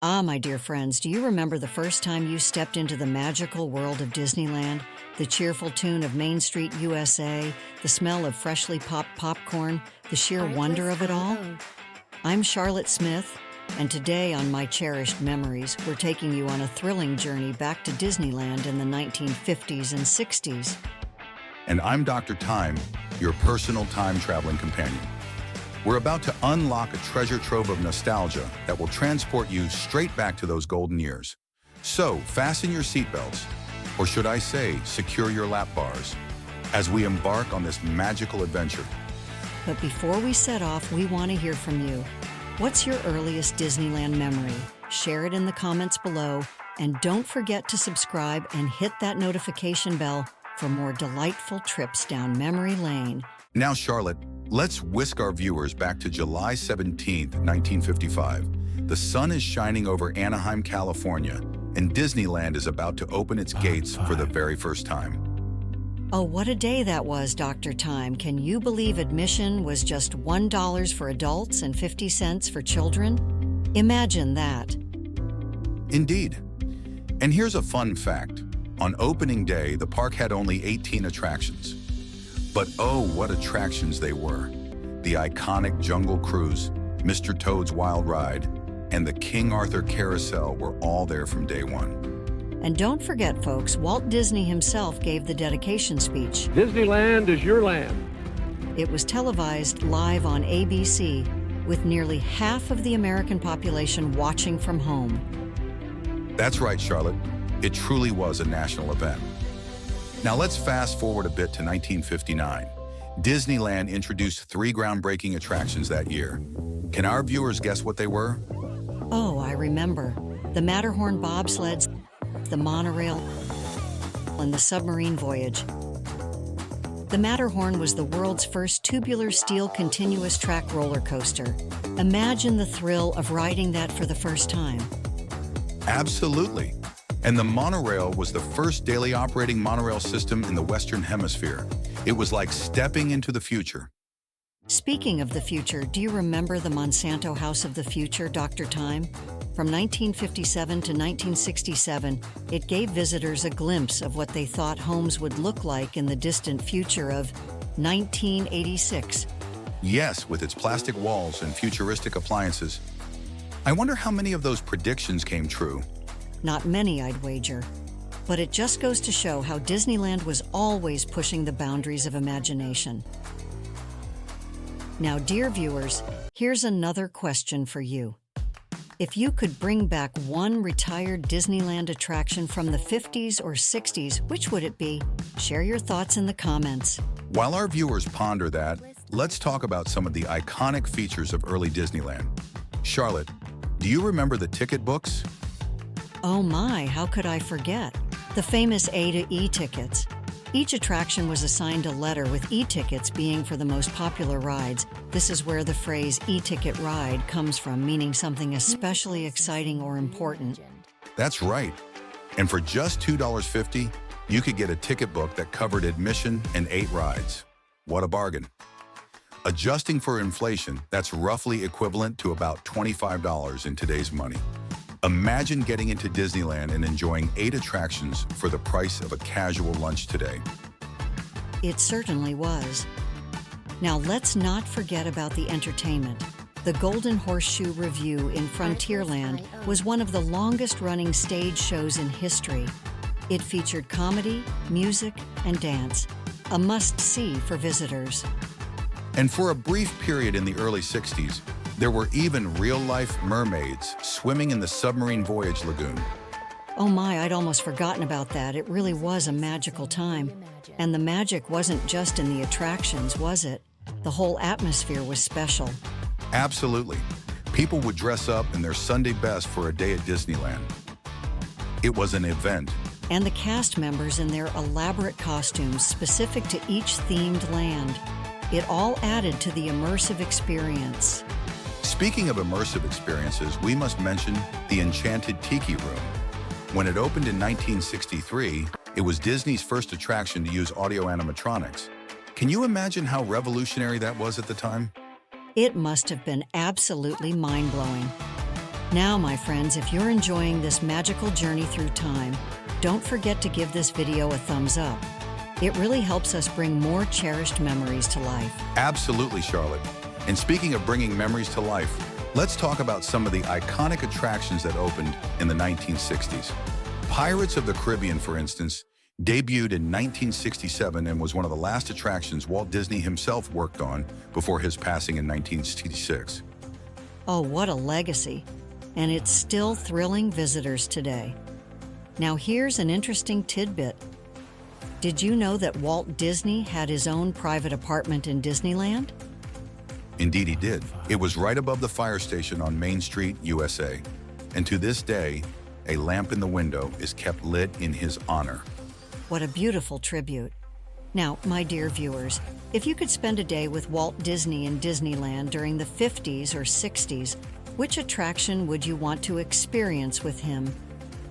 Ah, my dear friends, do you remember the first time you stepped into the magical world of Disneyland? The cheerful tune of Main Street USA, the smell of freshly popped popcorn, the sheer wonder of it all? I'm Charlotte Smith, and today on My Cherished Memories, we're taking you on a thrilling journey back to Disneyland in the 1950s and 60s. And I'm Dr. Time, your personal time-traveling companion. We're about to unlock a treasure trove of nostalgia that will transport you straight back to those golden years. So, fasten your seatbelts, or should I say, secure your lap bars, as we embark on this magical adventure. But before we set off, we want to hear from you. What's your earliest Disneyland memory? Share it in the comments below, and don't forget to subscribe and hit that notification bell for more delightful trips down memory lane. Now, Charlotte, let's whisk our viewers back to July 17th, 1955. The sun is shining over Anaheim, California, and Disneyland is about to open its gates for the very first time. Oh, what a day that was, Dr. Time. Can you believe admission was just $1 for adults and 50 cents for children? Imagine that. Indeed. And here's a fun fact. On opening day, the park had only 18 attractions. But oh, what attractions they were. The iconic Jungle Cruise, Mr. Toad's Wild Ride, and the King Arthur Carousel were all there from day one. And don't forget, folks, Walt Disney himself gave the dedication speech. Disneyland is your land. It was televised live on ABC, with nearly half of the American population watching from home. That's right, Charlotte. It truly was a national event. Now let's fast forward a bit to 1959. Disneyland introduced 3 groundbreaking attractions that year. Can our viewers guess what they were? Oh, I remember. The Matterhorn bobsleds, the monorail, and the submarine voyage. The Matterhorn was the world's first tubular steel continuous track roller coaster. Imagine the thrill of riding that for the first time. Absolutely. And the monorail was the first daily operating monorail system in the Western Hemisphere. It was like stepping into the future. Speaking of the future, do you remember the Monsanto House of the Future, Dr. Time? From 1957 to 1967, it gave visitors a glimpse of what they thought homes would look like in the distant future of 1986. Yes, with its plastic walls and futuristic appliances. I wonder how many of those predictions came true. Not many, I'd wager. But it just goes to show how Disneyland was always pushing the boundaries of imagination. Now, dear viewers, here's another question for you. If you could bring back one retired Disneyland attraction from the 50s or 60s, which would it be? Share your thoughts in the comments. While our viewers ponder that, let's talk about some of the iconic features of early Disneyland. Charlotte, do you remember the ticket books? Oh my, how could I forget? The famous A to E tickets. Each attraction was assigned a letter, with E tickets being for the most popular rides. This is where the phrase E-ticket ride comes from, meaning something especially exciting or important. That's right. And for just $2.50, you could get a ticket book that covered admission and 8 rides. What a bargain. Adjusting for inflation, that's roughly equivalent to about $25 in today's money. Imagine getting into Disneyland and enjoying 8 attractions for the price of a casual lunch today. It certainly was. Now let's not forget about the entertainment. The Golden Horseshoe Revue in Frontierland was one of the longest-running stage shows in history. It featured comedy, music, and dance, a must-see for visitors. And for a brief period in the early 60s, there were even real-life mermaids swimming in the submarine voyage lagoon. Oh my, I'd almost forgotten about that. It really was a magical time. And the magic wasn't just in the attractions, was it? The whole atmosphere was special. Absolutely. People would dress up in their Sunday best for a day at Disneyland. It was an event. And the cast members in their elaborate costumes specific to each themed land. It all added to the immersive experience. Speaking of immersive experiences, we must mention the Enchanted Tiki Room. When it opened in 1963, it was Disney's first attraction to use audio animatronics. Can you imagine how revolutionary that was at the time? It must have been absolutely mind-blowing. Now, my friends, if you're enjoying this magical journey through time, don't forget to give this video a thumbs up. It really helps us bring more cherished memories to life. Absolutely, Charlotte. And speaking of bringing memories to life, let's talk about some of the iconic attractions that opened in the 1960s. Pirates of the Caribbean, for instance, debuted in 1967 and was one of the last attractions Walt Disney himself worked on before his passing in 1966. Oh, what a legacy. And it's still thrilling visitors today. Now here's an interesting tidbit. Did you know that Walt Disney had his own private apartment in Disneyland? Indeed he did. It was right above the fire station on Main Street, USA. And to this day, a lamp in the window is kept lit in his honor. What a beautiful tribute. Now, my dear viewers, if you could spend a day with Walt Disney in Disneyland during the 50s or 60s, which attraction would you want to experience with him?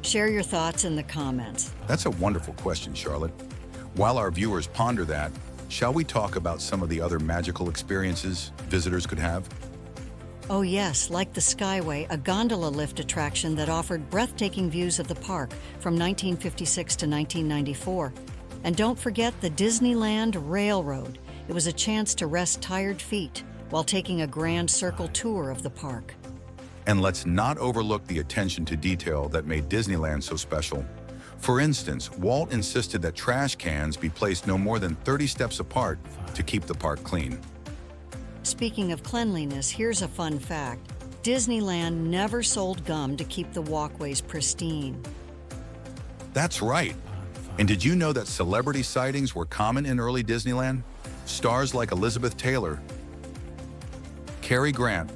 Share your thoughts in the comments. That's a wonderful question, Charlotte. While our viewers ponder that, shall we talk about some of the other magical experiences visitors could have? Oh yes, like the Skyway, a gondola lift attraction that offered breathtaking views of the park from 1956 to 1994. And don't forget the Disneyland Railroad. It was a chance to rest tired feet while taking a grand circle tour of the park. And let's not overlook the attention to detail that made Disneyland so special. For instance, Walt insisted that trash cans be placed no more than 30 steps apart to keep the park clean. Speaking of cleanliness, here's a fun fact. Disneyland never sold gum to keep the walkways pristine. That's right. And did you know that celebrity sightings were common in early Disneyland? Stars like Elizabeth Taylor, Cary Grant,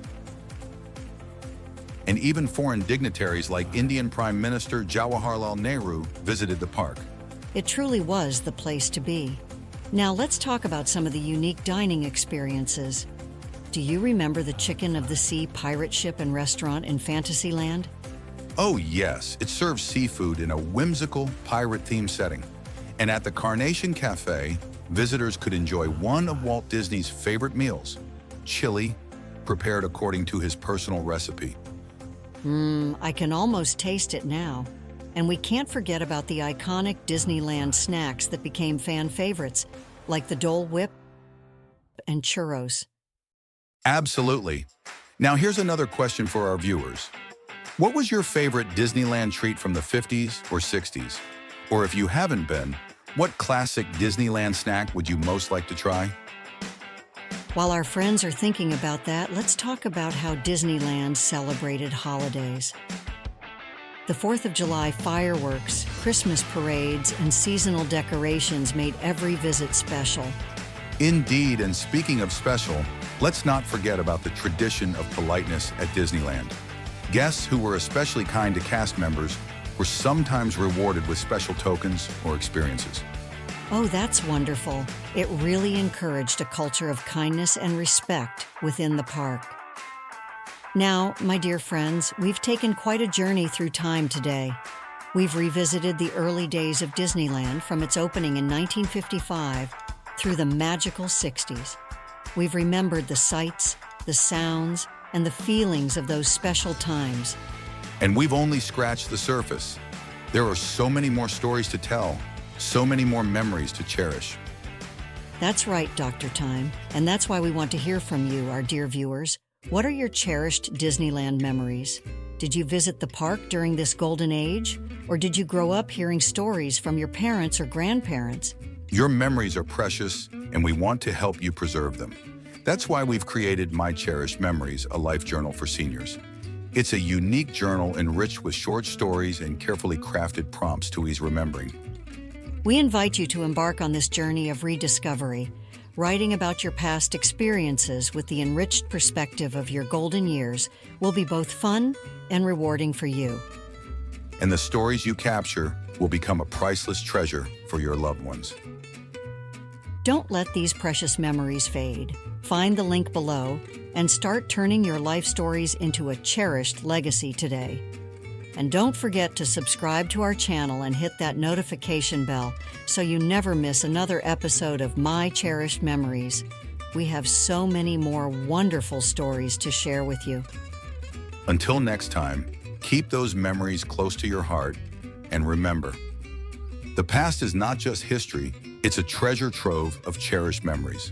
and even foreign dignitaries like Indian Prime Minister Jawaharlal Nehru visited the park. It truly was the place to be. Now let's talk about some of the unique dining experiences. Do you remember the Chicken of the Sea pirate ship and restaurant in Fantasyland? Oh yes, it serves seafood in a whimsical pirate-themed setting. And at the Carnation Cafe, visitors could enjoy one of Walt Disney's favorite meals, chili, prepared according to his personal recipe. I can almost taste it now. And we can't forget about the iconic Disneyland snacks that became fan favorites, like the Dole Whip and churros. Absolutely. Now here's another question for our viewers. What was your favorite Disneyland treat from the 50s or 60s? Or if you haven't been, what classic Disneyland snack would you most like to try? While our friends are thinking about that, let's talk about how Disneyland celebrated holidays. The 4th of July fireworks, Christmas parades, and seasonal decorations made every visit special. Indeed, and speaking of special, let's not forget about the tradition of politeness at Disneyland. Guests who were especially kind to cast members were sometimes rewarded with special tokens or experiences. Oh, that's wonderful. It really encouraged a culture of kindness and respect within the park. Now, my dear friends, we've taken quite a journey through time today. We've revisited the early days of Disneyland from its opening in 1955 through the magical 60s. We've remembered the sights, the sounds, and the feelings of those special times. And we've only scratched the surface. There are so many more stories to tell, so many more memories to cherish. That's right, Dr. Time, and that's why we want to hear from you, our dear viewers. What are your cherished Disneyland memories? Did you visit the park during this golden age? Or did you grow up hearing stories from your parents or grandparents? Your memories are precious, and we want to help you preserve them. That's why we've created My Cherished Memories, a life journal for seniors. It's a unique journal enriched with short stories and carefully crafted prompts to ease remembering. We invite you to embark on this journey of rediscovery, writing about your past experiences with the enriched perspective of your golden years will be both fun and rewarding for you. And the stories you capture will become a priceless treasure for your loved ones. Don't let these precious memories fade. Find the link below and start turning your life stories into a cherished legacy today. And don't forget to subscribe to our channel and hit that notification bell so you never miss another episode of My Cherished Memories. We have so many more wonderful stories to share with you. Until next time, keep those memories close to your heart, and remember, the past is not just history, it's a treasure trove of cherished memories.